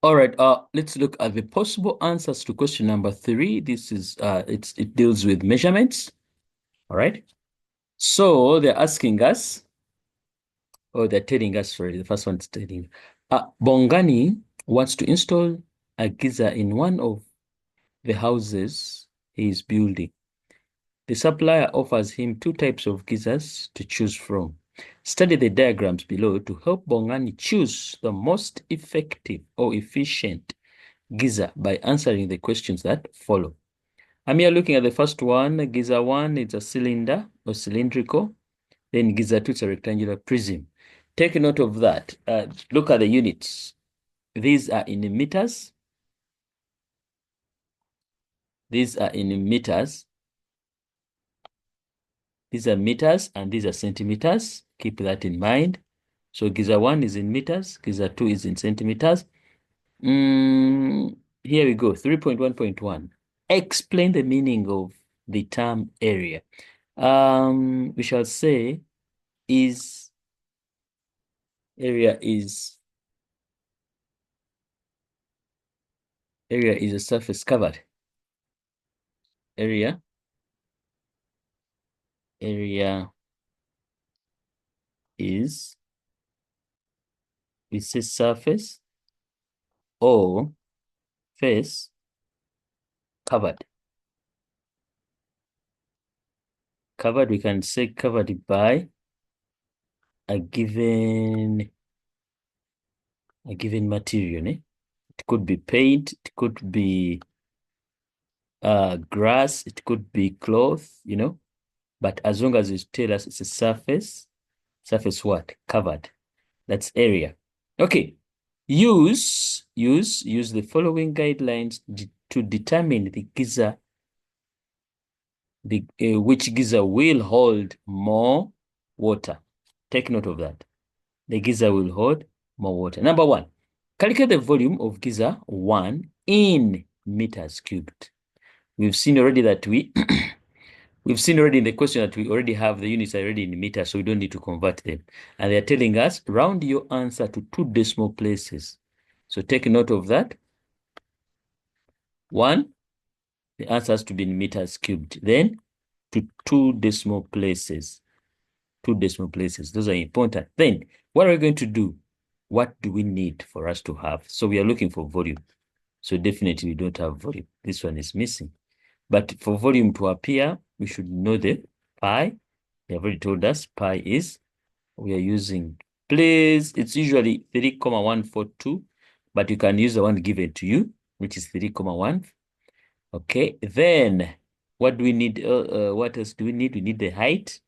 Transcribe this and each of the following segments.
All right, let's look at the possible answers to question number 3. This is it deals with measurements. All right. So they're asking us, or they're telling us, sorry, the first one's telling, Bongani wants to install a geyser in one of the houses he is building. The supplier offers him two types of geysers to choose from. Study the diagrams below to help Bongani choose the most effective or efficient geyser by answering the questions that follow. I'm here looking at the first one. Geyser 1, it's a cylinder or cylindrical. Then geyser 2, it's a rectangular prism. Take note of that. Look at the units. These are in meters. These are in meters. These are meters and these are centimeters. Keep that in mind. So geyser 1 is in meters. Geyser 2 is in centimeters. Here we go. 3.1.1. Explain the meaning of the term area. We shall say is area is a surface covered. Area is, we say surface or face covered. Covered, we can say covered by a given material. It could be paint, it could be grass, it could be cloth, but as long as you tell us it's a surface what? Covered. That's area. Okay. Use the following guidelines to determine the geyser, which geyser will hold more water. Take note of that. The geyser will hold more water. Number 1, calculate the volume of geyser 1 in meters cubed. We've seen already that we've seen already in the question that we already have the units already in meters, so we don't need to convert them. And they're telling us round your answer to 2 decimal places. So take note of that. 1, the answer has to be in meters cubed. Then to 2 decimal places. 2 decimal places. Those are important. Then what are we going to do? What do we need for us to have? So we are looking for volume. So definitely we don't have volume. This one is missing. But for volume to appear, we should know the pi. They have already told us pi is, we are using, please, it's usually 3,142, but you can use the one given to you, which is 3,1. Okay, then what do we need? What else do we need? We need the height.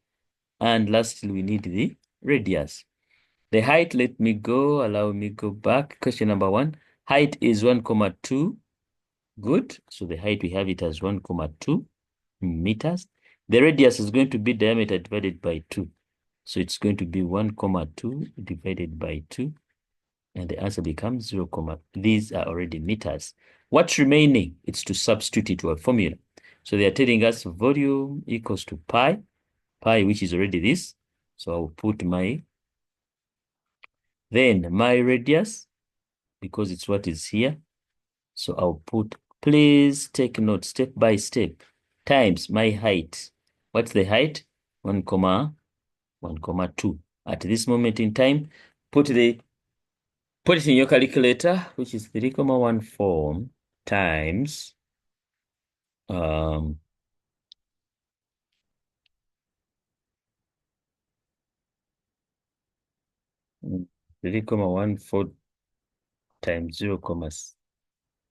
And lastly, we need the radius. The height, allow me go back. Question number 1. Height is 1,2. Good. So the height, we have it as 1,2 meters. The radius is going to be diameter divided by 2. So it's going to be 1,2 divided by 2. And the answer becomes 0, these are already meters. What's remaining? It's to substitute it to a formula. So they are telling us volume equals to pi, which is already this. So I'll put then my radius, because it's what is here. So I'll put, please take note, step by step, times my height. What's the height? 1,2. At this moment in time, put it in your calculator, which is 3,14 times 3,14 times 0,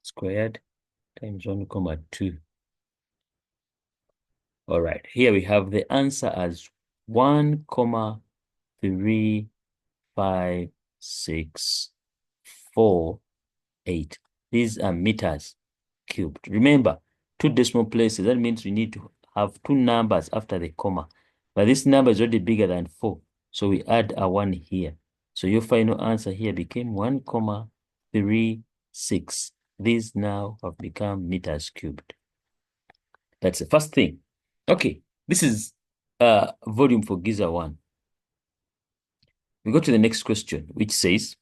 squared times 1,2. All right, here we have the answer as 1,3568. These are meters cubed. Remember, 2 decimal places. That means we need to have 2 numbers after the comma. But this number is already bigger than 4. So we add a 1 here. So your final answer here became 1,36. These now have become meters cubed. That's the first thing. Okay, this is volume for geyser 1. We go to the next question, which says,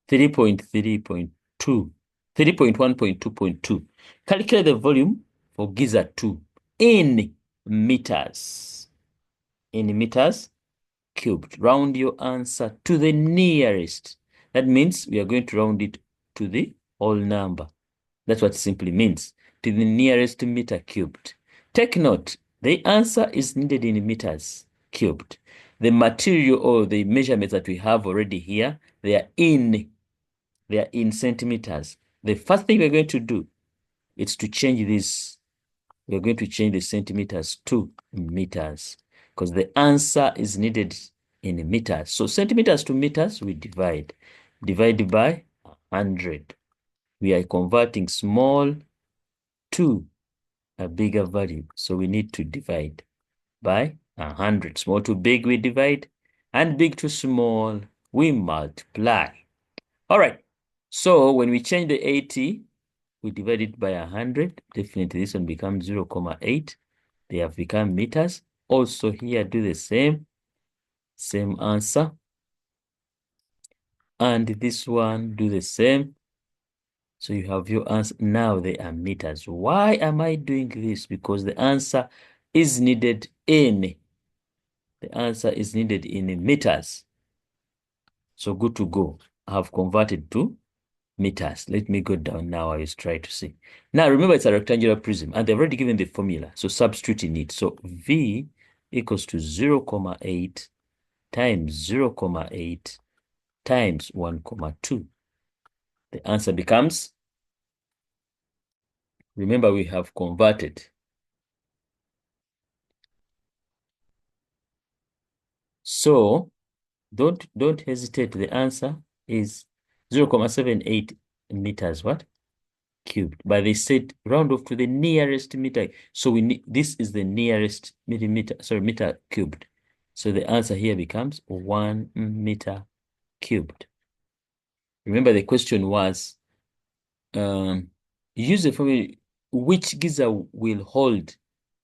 3.3.2, 3.1.2.2. Calculate the volume for geyser 2 in meters. In meters cubed. Round your answer to the nearest. That means we are going to round it to the whole number. That's what it simply means. To the nearest meter cubed. Take note, the answer is needed in meters cubed. The material or the measurements that we have already here, they are in centimeters. The first thing we're going to do is to change this. We're going to change the centimeters to meters because the answer is needed in meters. So centimeters to meters, we divide. Divide by 100. We are converting small to a bigger value. So we need to divide by 100. Small to big, we divide. And big to small, we multiply. All right. So when we change the 80, we divide it by 100. Definitely this one becomes 0.8. They have become meters. Also here, do the same answer. And this one, do the same. So you have your answer. Now they are meters. Why am I doing this? Because the answer is needed in. The answer is needed in meters. So good to go. I have converted to meters. Let me go down now. I will try to see. Now remember it's a rectangular prism and they've already given the formula. So substitute in it. So V equals to 0.8 times 0.8 times 1.2. The answer becomes, remember we have converted. So don't hesitate. The answer is 0.78 meters what? Cubed. But they said round off to the nearest meter. So we need, this is the nearest meter cubed. So the answer here becomes 1 meter cubed. Remember the question was, use the formula, which geyser will hold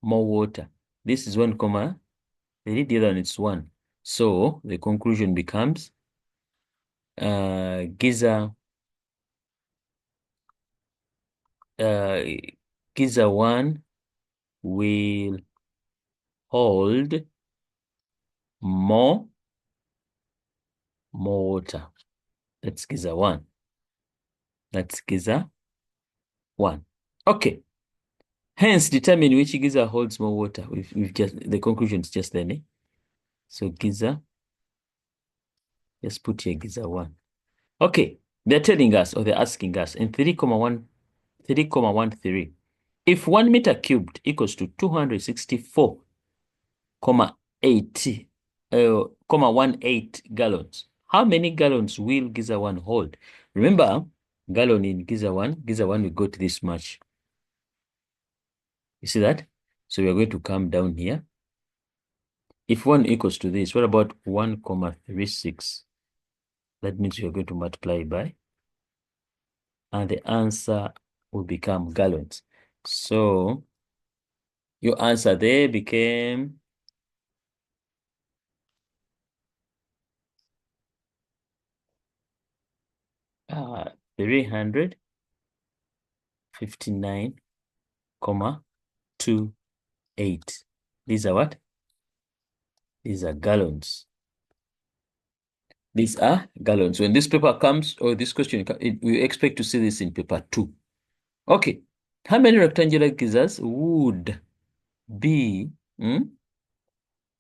more water? This is 1 comma, the other one is 1. So the conclusion becomes geyser 1 will hold more water. That's geyser 1. That's geyser 1. Okay. Hence, determine which geyser holds more water. We've just, the conclusion is just then. So geyser, just put here geyser 1. Okay. They're telling us, or they're asking us in 3.13, if 1 meter cubed equals to 264.18 gallons, how many gallons will geyser 1 hold? Remember, gallon in geyser 1 we got this much. You see that? So we are going to come down here. If 1 equals to this, what about 1.36? That means you're going to multiply by, and the answer will become gallons. So your answer there became 359.28. These are what? These are gallons. These are gallons. When this paper comes, or this question, we expect to see this in paper 2. Okay. How many rectangular geysers would be,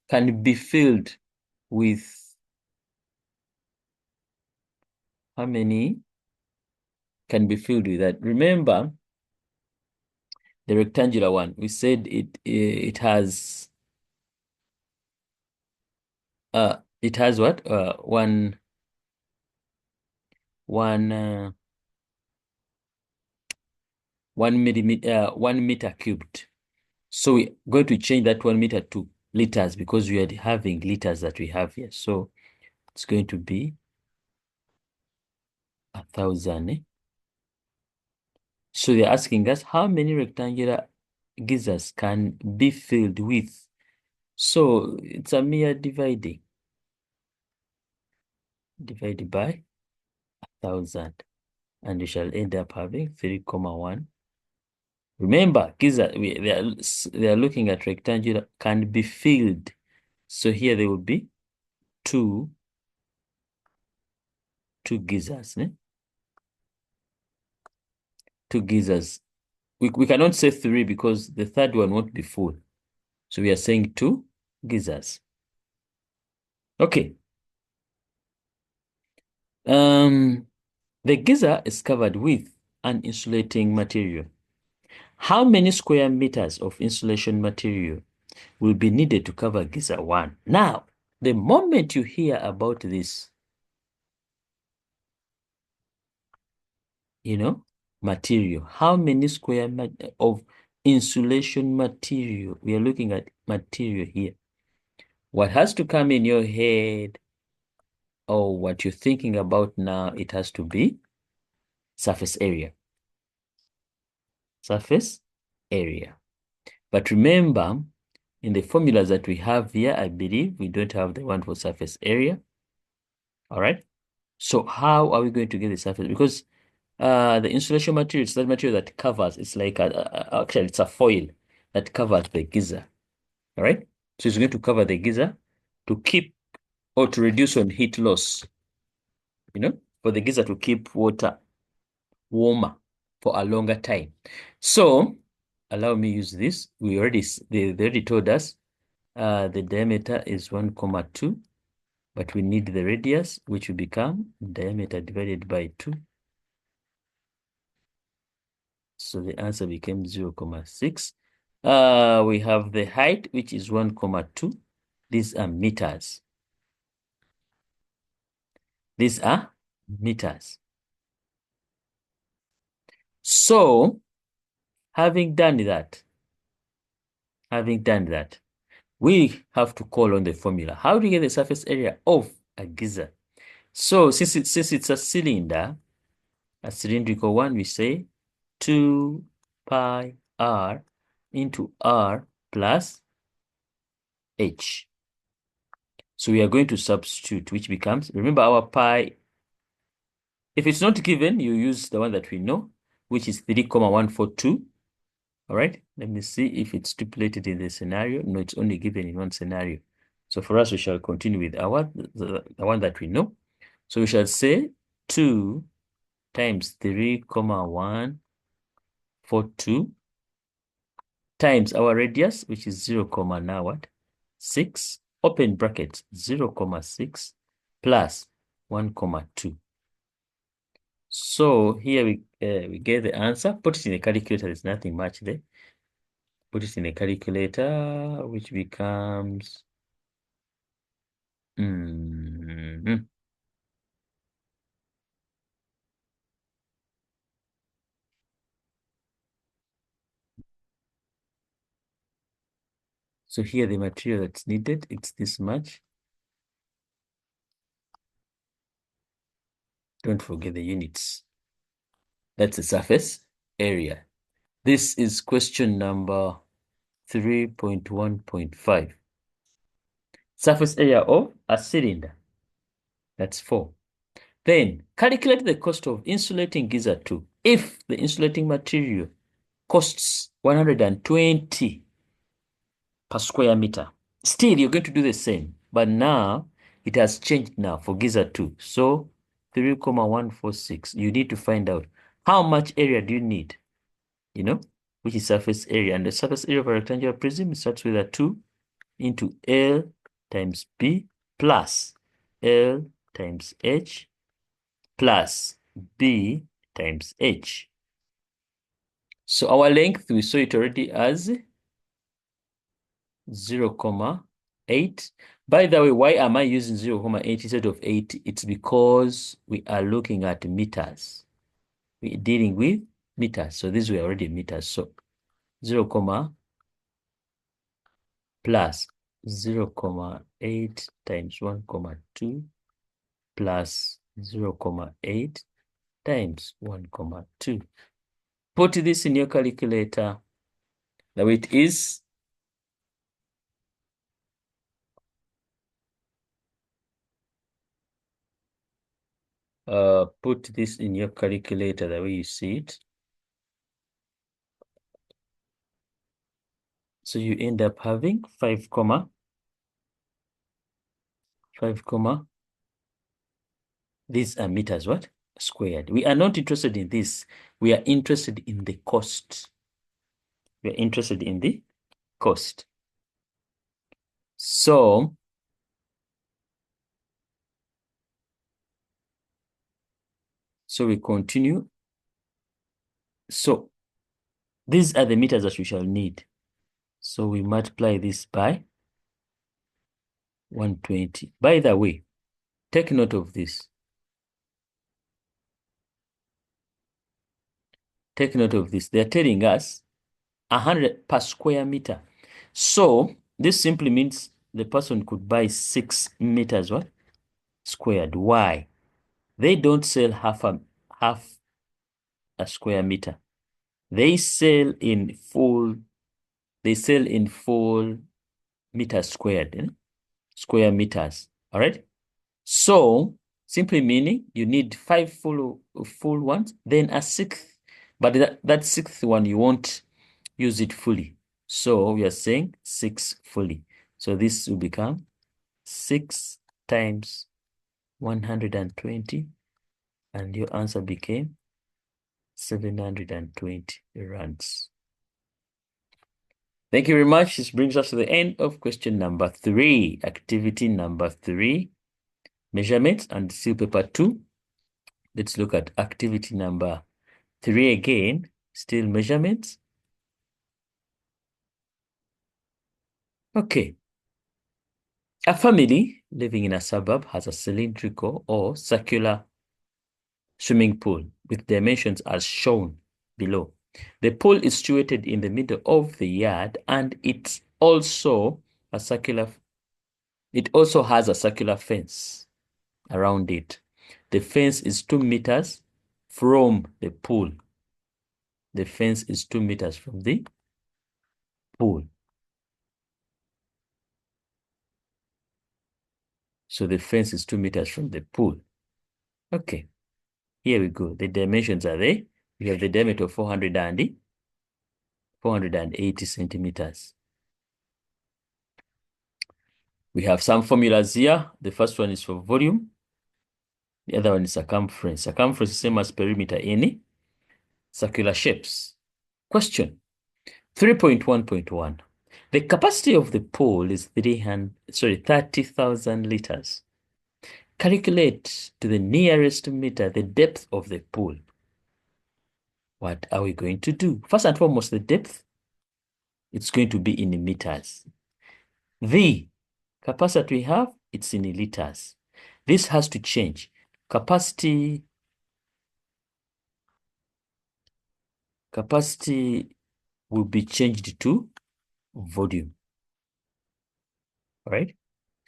can be filled with, how many can be filled with that? Remember, the rectangular one, we said it has what? 1 meter cubed. So we're going to change that 1 meter to liters because we are having liters that we have here. So it's going to be 1,000. So they're asking us how many rectangular geysers can be filled with. So it's a mere dividing. Divided by thousand. And we shall end up having 3,1. Remember, giza, they are looking at rectangular, can be filled. So here there will be two gizzers. Two gizzers. We cannot say 3 because the third one won't be full. So we are saying 2 gizzers. Okay. The geyser is covered with an insulating material. How many square meters of insulation material will be needed to cover geyser 1? Now, the moment you hear about this, material, how many square of insulation material? We are looking at material here. What has to come in your head, or what you're thinking about now, it has to be surface area. Surface area. But remember, in the formulas that we have here, I believe we don't have the one for surface area. All right. So how are we going to get the surface? Because the insulation material is that material that covers. It's like actually it's a foil that covers the geyser. All right. So it's going to cover the geyser to keep or to reduce on heat loss. For the geyser to keep water warmer for a longer time. So allow me use this. They already told us the diameter is 1,2, but we need the radius, which will become diameter divided by 2. So the answer became 0,6. We have the height, which is 1,2. These are meters. These are meters. So, having done that, we have to call on the formula. How do you get the surface area of a geyser? So, since it's a cylinder, a cylindrical one, we say 2 pi r into r plus h. So we are going to substitute, which becomes, remember our pi, if it's not given, you use the one that we know, which is 3,142. All right, let me see if it's stipulated in the scenario. No, it's only given in one scenario. So for us, we shall continue with the one that we know. So we shall say 2 times 3,142 times our radius, which is 0, now what? 6, open brackets, 0,6 plus 1,2. So here we get the answer. Put it in a calculator. There's nothing much there. Put it in a calculator, which becomes So here the material that's needed, it's this much. Don't forget the units. That's the surface area. This is question number 3.1.5. Surface area of a cylinder. That's 4. Then calculate the cost of insulating geyser 2. If the insulating material costs 120 per square meter, still you're going to do the same, but now it has changed now for geyser 2. So 3,146, you need to find out how much area do you need, which is surface area. And the surface area of a rectangular prism starts with a 2 into L times B plus L times H plus B times H. So our length, we saw it already as 0,8. By the way, why am I using 0,8 instead of 8? It's because we are looking at meters. We're dealing with meters. So these were already meters. So 0, plus 0,8 times 1,2 plus 0,8 times 1,2. Put this in your calculator. The weight is 5 put this in your calculator the way you see it. So you end up having 5 comma, these are meters what? Squared. We are not interested in this. We are interested in the cost. We are interested in the cost. So we continue. So these are the meters that we shall need. So we multiply this by 120. By the way, take note of this. Take note of this. They're telling us 100 per square meter. So this simply means the person could buy 6 meters what? Squared. Why? They don't sell half a square meter. They sell in full meters squared, square meters. All right. So simply meaning you need 5 full ones, then a 6th, but that 6th one you won't use it fully. So we are saying 6 fully. So this will become 6 times 120, and your answer became 720 rands. Thank you very much. This brings us to the end of question number 3. Activity number 3, measurements, and seal paper 2. Let's look at activity number 3 again, still measurements. Okay. A family living in a suburb has a cylindrical or circular swimming pool with dimensions as shown below. The pool is situated in the middle of the yard, and it also has a circular fence around it. The fence is 2 meters from the pool. The fence is 2 meters from the pool. So the fence is 2 meters from the pool. Okay, here we go. The dimensions are there. We have the diameter of 480 centimeters. We have some formulas here. The first one is for volume. The other one is circumference. Circumference is the same as perimeter in circular shapes. Question 3.1.1. The capacity of the pool is 30,000 liters. Calculate to the nearest meter the depth of the pool. What are we going to do? First and foremost, the depth, it's going to be in meters. The capacity we have, it's in liters. This has to change. Capacity will be changed to volume. All right?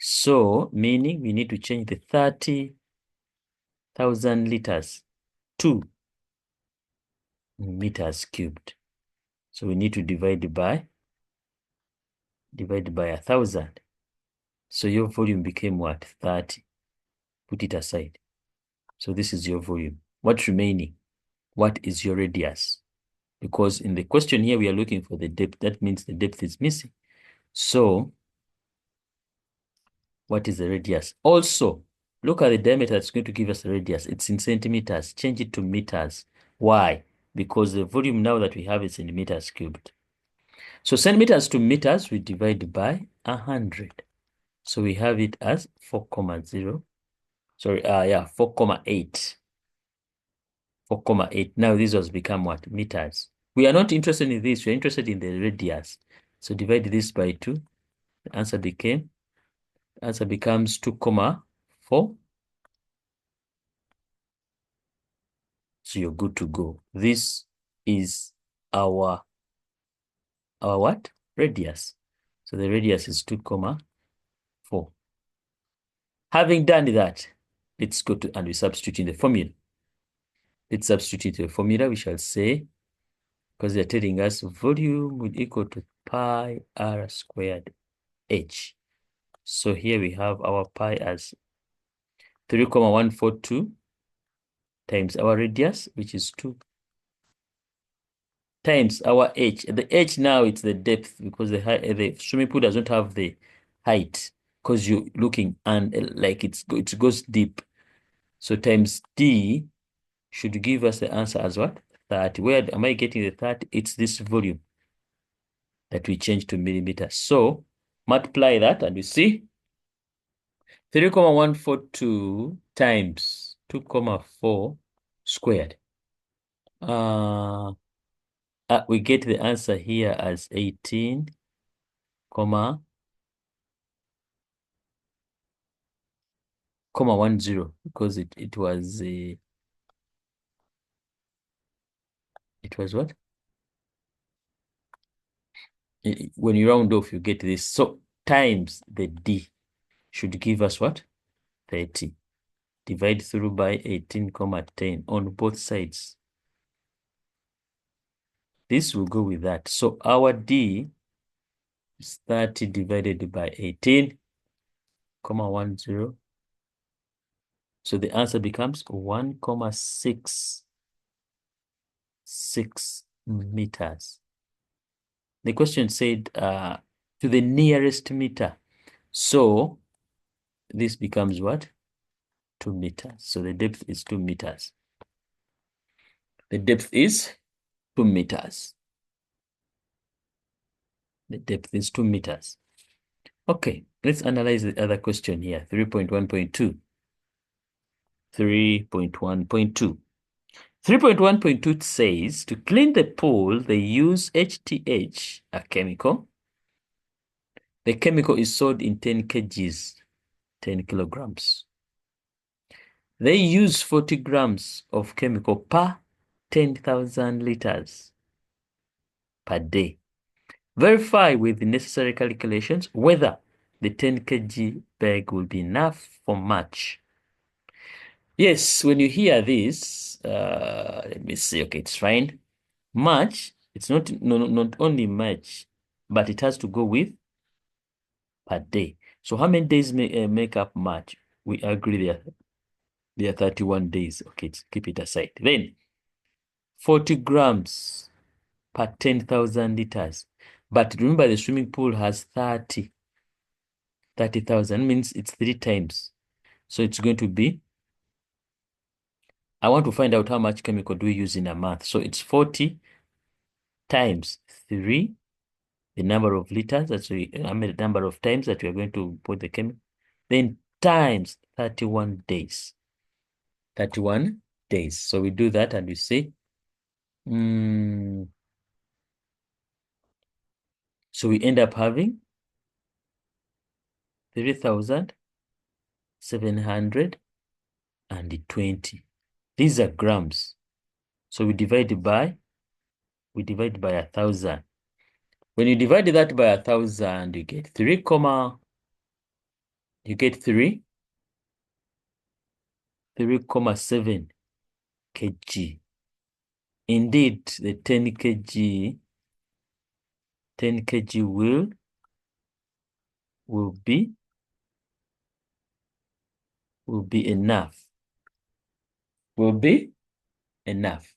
So, meaning we need to change the 30,000 liters to meters cubed. So we need to divide by 1,000. So your volume became what? 30. Put it aside. So this is your volume. What's remaining? What is your radius? Because in the question here, we are looking for the depth. That means the depth is missing. So what is the radius? Also, look at the diameter. It's going to give us the radius. It's in centimeters. Change it to meters. Why? Because the volume now that we have is in meters cubed. So centimeters to meters, we divide by 100. So we have it as 4,0. Sorry, 4,8. 4,8. Now this has become what? Meters. We are not interested in this. We are interested in the radius. So divide this by 2. The answer becomes 2,4. So you're good to go. This is our what? Radius. So the radius is 2,4. Having done that, let's go to and we substitute in the formula. Let's substitute the formula. We shall say, because they're telling us volume will equal to pi r squared h. So here we have our pi as 3,142 times our radius, which is 2, times our h. The h now it's the depth because the swimming pool doesn't have the height because you're looking and like it goes deep. So times d should give us the answer as what? 30. Where am I getting the 30? It's this volume that we change to millimeters. So multiply that and you see 3,142 times 2,4 squared. We get the answer here as 18, comma 10 because it was what? When you round off, you get this. So times the d should give us what? 30. Divide through by 18, 10 on both sides. This will go with that. So our d is 30 divided by 18, 10. So the answer becomes 1,66 meters. The question said to the nearest meter. So this becomes what? 2 meters. So the depth is 2 meters. The depth is 2 meters. The depth is 2 meters. Okay, let's analyze the other question here. 3.1.2. 3.1.2. 3.1.2 says to clean the pool, they use HTH, a chemical. The chemical is sold in 10 kgs, 10 kilograms. They use 40 grams of chemical per 10,000 liters per day. Verify with the necessary calculations whether the 10 kg bag will be enough for much. Yes, when you hear this, let me see. Okay, it's fine. Much, it's not only much, but it has to go with per day. So how many days make up much? We agree there are 31 days. Okay, keep it aside. Then 40 grams per 10,000 liters. But remember the swimming pool has 30,000 means it's 3 times. So it's going to be, I want to find out how much chemical do we use in a month. So it's 40 times 3, the number of liters, that's the number of times that we are going to put the chemical, then times 31 days. 31 days. So we do that and we say, so we end up having 3,720. These are grams. So we divide by 1,000. When you divide that by 1,000, you get 3,7 kg. Indeed, the 10 kg will be enough. Will be enough.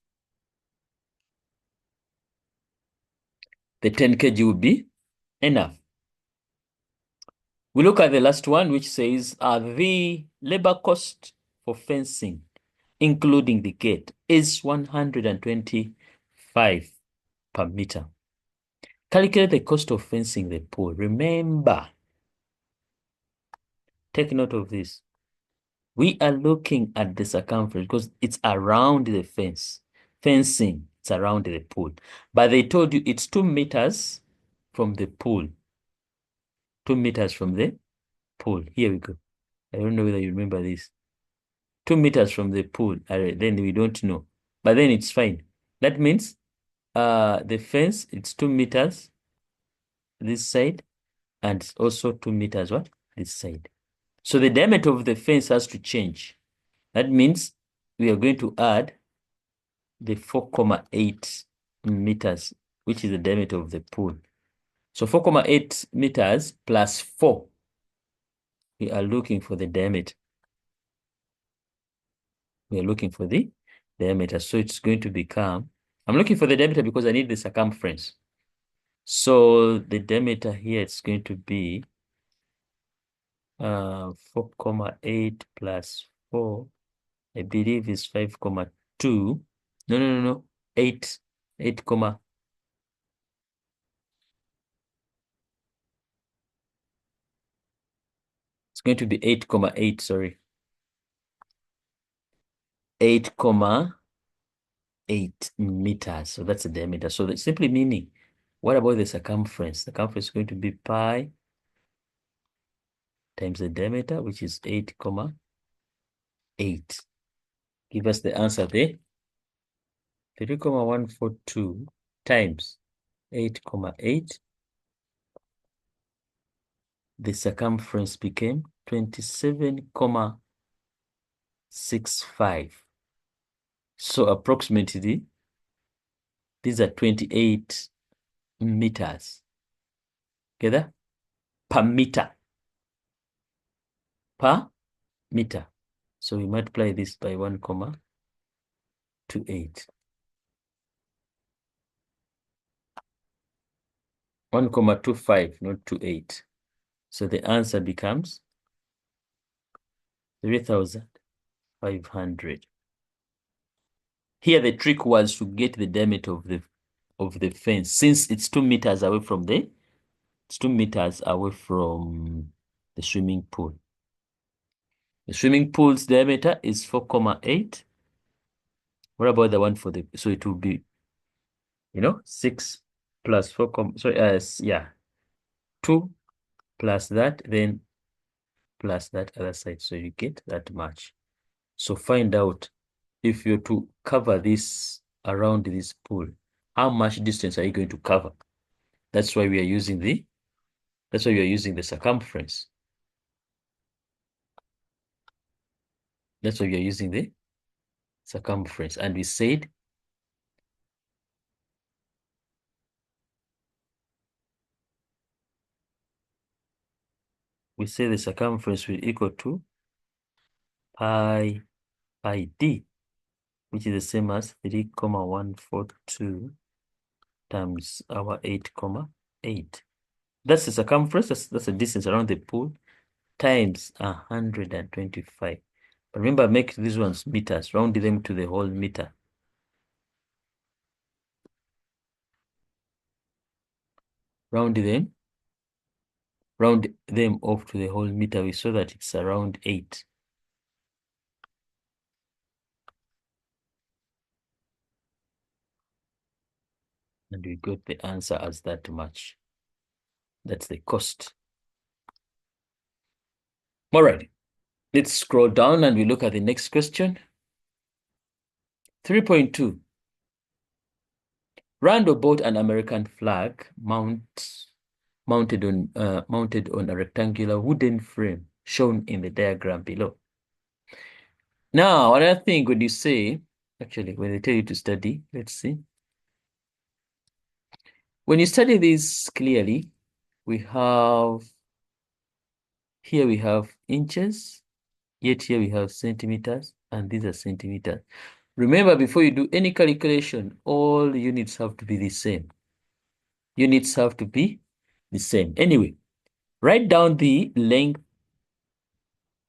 The 10 kg will be enough. We look at the last one, which says the labor cost for fencing, including the gate, is 125 per meter. Calculate the cost of fencing the pool. Remember, take note of this. We are looking at the circumference because it's around the fence. Fencing, it's around the pool. But they told you it's 2 meters from the pool. 2 meters from the pool. Here we go. I don't know whether you remember this. 2 meters from the pool. Then we don't know. But then it's fine. That means the fence, it's 2 meters this side, and it's also 2 meters what? This side. So the diameter of the fence has to change. That means we are going to add the 4,8 meters, which is the diameter of the pool. So 4,8 meters plus 4. We are looking for the diameter. We are looking for the diameter. So it's going to become, I'm looking for the diameter because I need the circumference. So the diameter here is going to be 4,8 plus 4, I believe is 5,2. No. 8, 8, it's going to be 8,8, sorry. 8,8 meters. So that's the diameter. So that's simply meaning, what about the circumference? The circumference is going to be pi times the diameter, which is 8,8. Give us the answer there. 3,142 times 8,8. The circumference became 27,65. So approximately, these are 28 meters. Together? Per meter. Per meter. So we multiply this by 1,28. 1,25, not 28. So the answer becomes 3,500. Here the trick was to get the diameter of the fence. Since it's 2 meters away from it's 2 meters away from the swimming pool. The swimming pool's diameter is 4,8. What about the one for so it will be, 6 plus 4, yeah, 2 plus that, then plus that other side. So you get that much. So find out, if you're to cover this around this pool, how much distance are you going to cover? That's why we are using the circumference. That's why we are using the circumference. And we said the circumference will equal to pi d, which is the same as 3,142 times our 8,8. That's the circumference, that's the distance around the pool, times 125. But remember, make these ones meters, round them to the whole meter. Round them off to the whole meter. We saw that it's around 8. And we got the answer as that much. That's the cost. All right. Let's scroll down and we look at the next question. 3.2. Rando bought an American flag mounted on a rectangular wooden frame shown in the diagram below. Now, another thing, when you say, actually, when they tell you to study, let's see. When you study this clearly, we have inches, yet here we have centimeters, and these are centimeters. Remember, before you do any calculation, all units have to be the same. Units have to be the same. Anyway, write down the length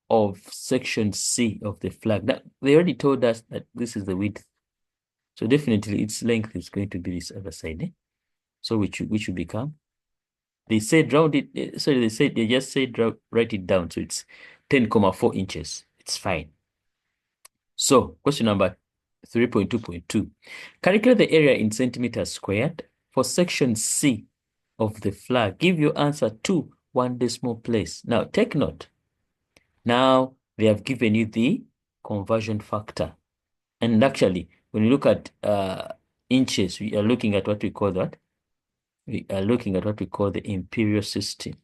of section C of the flag. Now, they already told us that this is the width. So definitely its length is going to be this other side. So which will become, they said round it, sorry, they just said write it down. So it's 10,4 inches. It's fine. So question number 3.2.2. Calculate the area in centimeters squared for section C of the flag. Give your answer to 1 decimal place. Now take note. Now they have given you the conversion factor. And actually, when you look at inches, we are looking at what we call that. We are looking at what we call the imperial system.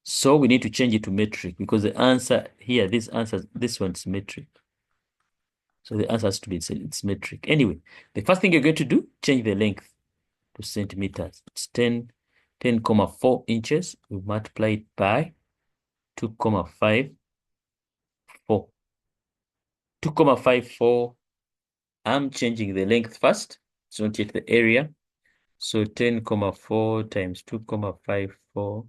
So we need to change it to metric because the answer here, this one's metric. So the answer has to be it's metric. Anyway, the first thing you're going to do, change the length to centimeters. It's 10,4 inches. We multiply it by 2,54. 2,54. I'm changing the length first. It's not yet the area. So 10,4 times 2,54. All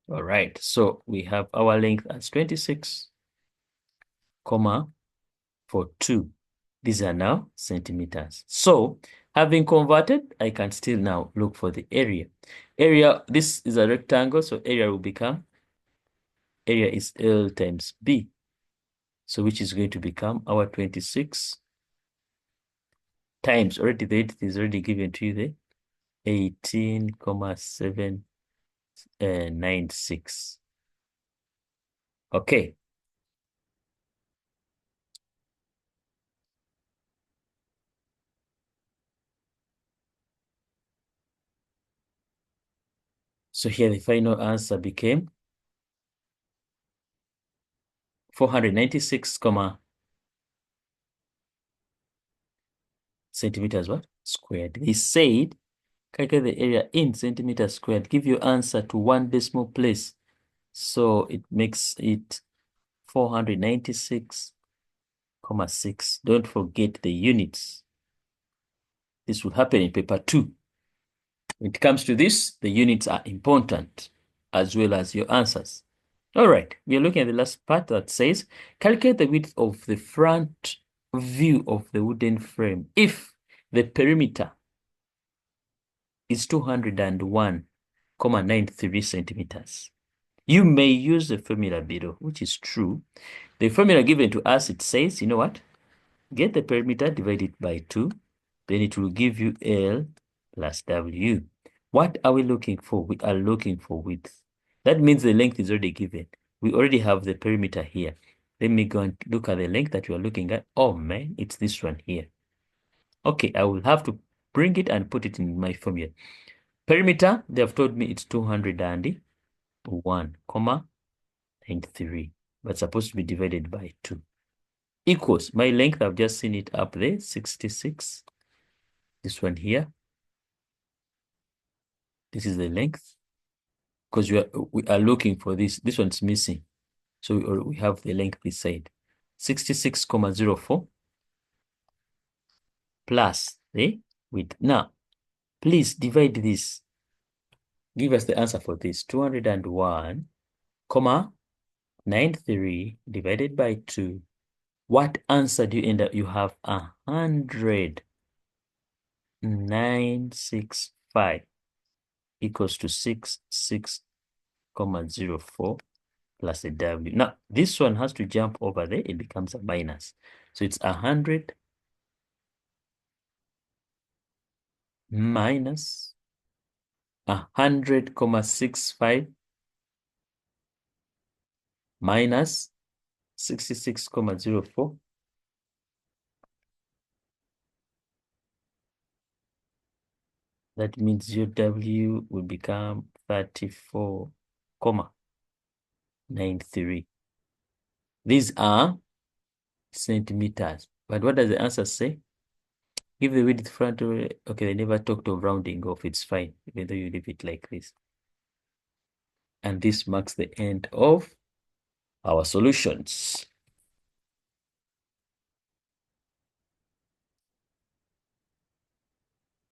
right. So we have our length as 26,42. These are now centimeters. So having converted, I can still now look for the area. Area, this is a rectangle, so area will become, area is L times B. So which is going to become our 26 times, already the width is already given to you there, 18,796. Okay. So here the final answer became 496, centimeters what? Squared. He said, calculate the area in centimeters squared. Give your answer to one decimal place. So it makes it 496,6. Don't forget the units. This will happen in paper 2. When it comes to this, the units are important as well as your answers. All right, we are looking at the last part that says, calculate the width of the front view of the wooden frame if the perimeter is 201,93 centimeters. You may use the formula below, which is true. The formula given to us, it says, you know what? Get the perimeter, divide it by 2, then it will give you L plus W. What are we looking for? We are looking for width. That means the length is already given. We already have the perimeter here. Let me go and look at the length that we are looking at. Oh man, it's this one here. Okay, I will have to bring it and put it in my formula. Perimeter, they have told me it's 201,93, but supposed to be divided by 2. Equals, my length, I've just seen it up there, 66. This one here. This is the length. Because we are looking for this. This one's missing. So we have the length this side. 66,04 plus the width. Now, please divide this. Give us the answer for this. 201,93 divided by 2. What answer do you end up? You have 100,965 equals to 66,04 plus a W. Now, this one has to jump over there. It becomes a minus. So it's 100 minus 100,65 minus 66,04. That means your W will become 34,93. These are centimeters. But what does the answer say? Give the width front. Okay, they never talked of rounding off. It's fine, even though you leave it like this. And this marks the end of our solutions.